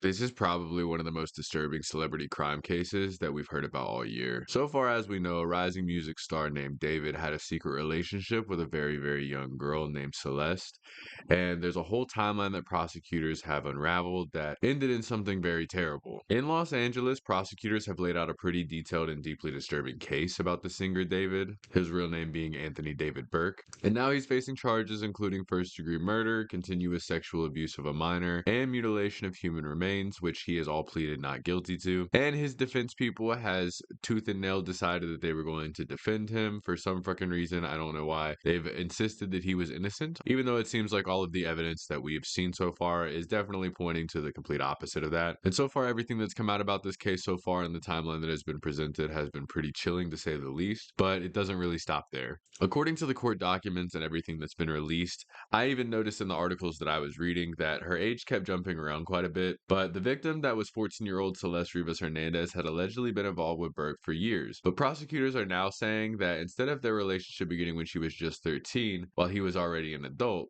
This is probably one of the most disturbing celebrity crime cases that we've heard about all year. So far as we know, a rising music star named David had a secret relationship with a very, very young girl named Celeste. And there's a whole timeline that prosecutors have unraveled that ended in something very terrible. In Los Angeles, prosecutors have laid out a pretty detailed and deeply disturbing case about the singer David, his real name being Anthony David Burke. And now he's facing charges including first-degree murder, continuous sexual abuse of a minor, and mutilation of human remains, which he has all pleaded not guilty to. And his defense people has tooth and nail decided that they were going to defend him for some fucking reason. I don't know why. They've insisted that he was innocent, even though it seems like all of the evidence that we've seen so far is definitely pointing to the complete opposite of that. And so far, everything that's come out about this case so far in the timeline that has been presented has been pretty chilling to say the least, but it doesn't really stop there. According to the court documents and everything that's been released, I even noticed in the articles that I was reading that her age kept jumping around quite a bit, but the victim that was 14-year-old Celeste Rivas Hernandez had allegedly been involved with Burke for years. But prosecutors are now saying that instead of their relationship beginning when she was just 13, while he was already an adult,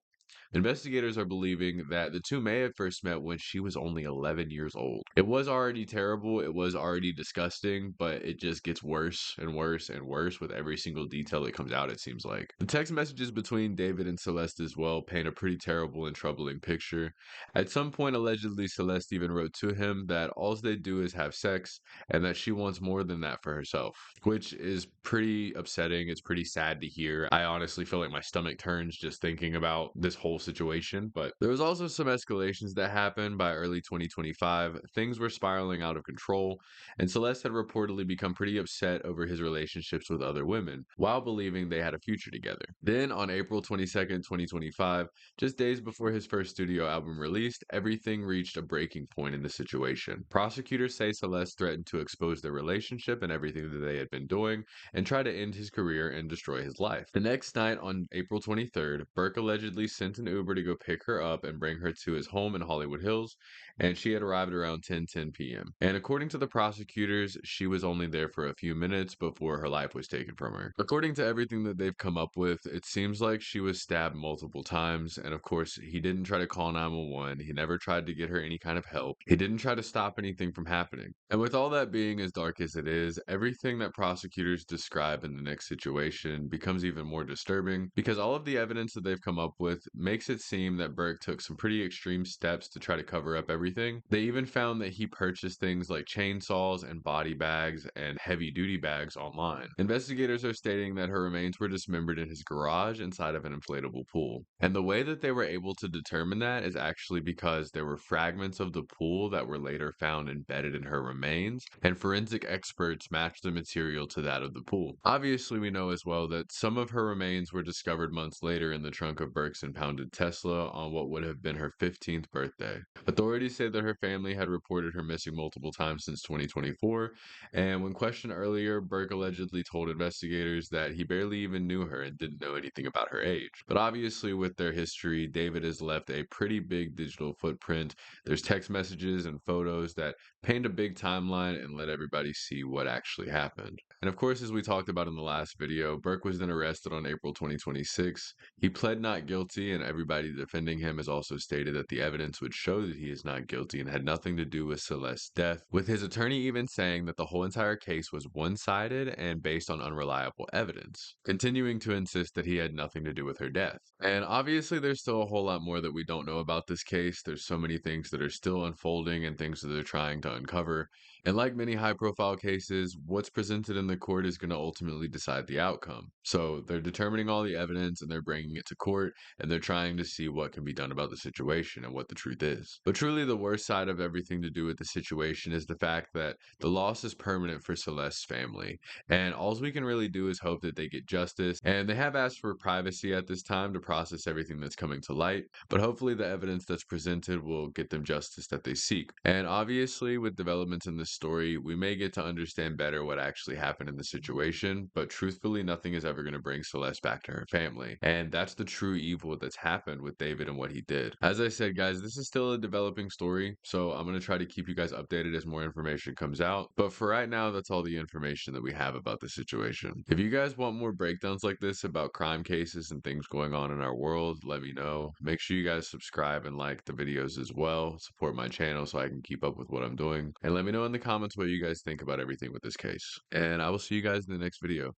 investigators are believing that the two may have first met when she was only 11 years old. It was already terrible, it was already disgusting, but it just gets worse and worse and worse with every single detail that comes out, it seems like. The text messages between David and Celeste as well paint a pretty terrible and troubling picture. At some point, allegedly, Celeste even wrote to him that all they do is have sex and that she wants more than that for herself, which is pretty upsetting. It's pretty sad to hear. I honestly feel like my stomach turns just thinking about this whole situation. But there was also some escalations that happened by early 2025. Things were spiraling out of control, and Celeste had reportedly become pretty upset over his relationships with other women while believing they had a future together. Then on April 22nd, 2025, just days before his first studio album released, everything reached a breaking point in the situation. Prosecutors say Celeste threatened to expose their relationship and everything that they had been doing and try to end his career and destroy his life. The next night, on April 23rd, Burke allegedly sent an Uber to go pick her up and bring her to his home in Hollywood Hills, and she had arrived around 10:10 p.m. And according to the prosecutors, she was only there for a few minutes before her life was taken from her. According to everything that they've come up with, it seems like she was stabbed multiple times, and of course, he didn't try to call 911. He never tried to get her any kind of help. He didn't try to stop anything from happening. And with all that being as dark as it is, everything that prosecutors describe in the next situation becomes even more disturbing because all of the evidence that they've come up with makes it seem that Burke took some pretty extreme steps to try to cover up everything. They even found that he purchased things like chainsaws and body bags and heavy duty bags online. Investigators are stating that her remains were dismembered in his garage inside of an inflatable pool. And the way that they were able to determine that is actually because there were fragments of the pool that were later found embedded in her remains, and forensic experts matched the material to that of the pool. Obviously, we know as well that some of her remains were discovered months later in the trunk of Burke's impounded Tesla on what would have been her 15th birthday. Authorities say that her family had reported her missing multiple times since 2024, and when questioned earlier, Burke allegedly told investigators that he barely even knew her and didn't know anything about her age. But obviously, with their history, David has left a pretty big digital footprint. There's text messages and photos that paint a big timeline and let everybody see what actually happened. And of course, as we talked about in the last video, Burke was then arrested on April 2026. He pled not guilty, and everybody defending him has also stated that the evidence would show that he is not guilty and had nothing to do with Celeste's death, with his attorney even saying that the whole entire case was one-sided and based on unreliable evidence, continuing to insist that he had nothing to do with her death. And obviously, there's still a whole lot more that we don't know about this case. There's so many things that are still unfolding and things that they're trying to uncover. And like many high profile cases, what's presented in the court is going to ultimately decide the outcome. So they're determining all the evidence and they're bringing it to court and they're trying to see what can be done about the situation and what the truth is. But truly, the worst side of everything to do with the situation is the fact that the loss is permanent for Celeste's family. And all we can really do is hope that they get justice. And they have asked for privacy at this time to process everything that's coming to light. But hopefully, the evidence that's presented will get them justice that they seek. And obviously, with developments in this story, we may get to understand better what actually happened in the situation. But truthfully, nothing is ever going to bring Celeste back to her family. And that's the true evil that's happened with David and what he did. As I said, guys, this is still a developing story. So I'm going to try to keep you guys updated as more information comes out. But for right now, that's all the information that we have about the situation. If you guys want more breakdowns like this about crime cases and things going on in our world, let me know. Make sure you guys subscribe and like the videos as well. Support my channel so I can keep up with what I'm doing. And let me know in the comments what you guys think about everything with this case. And I will see you guys in the next video.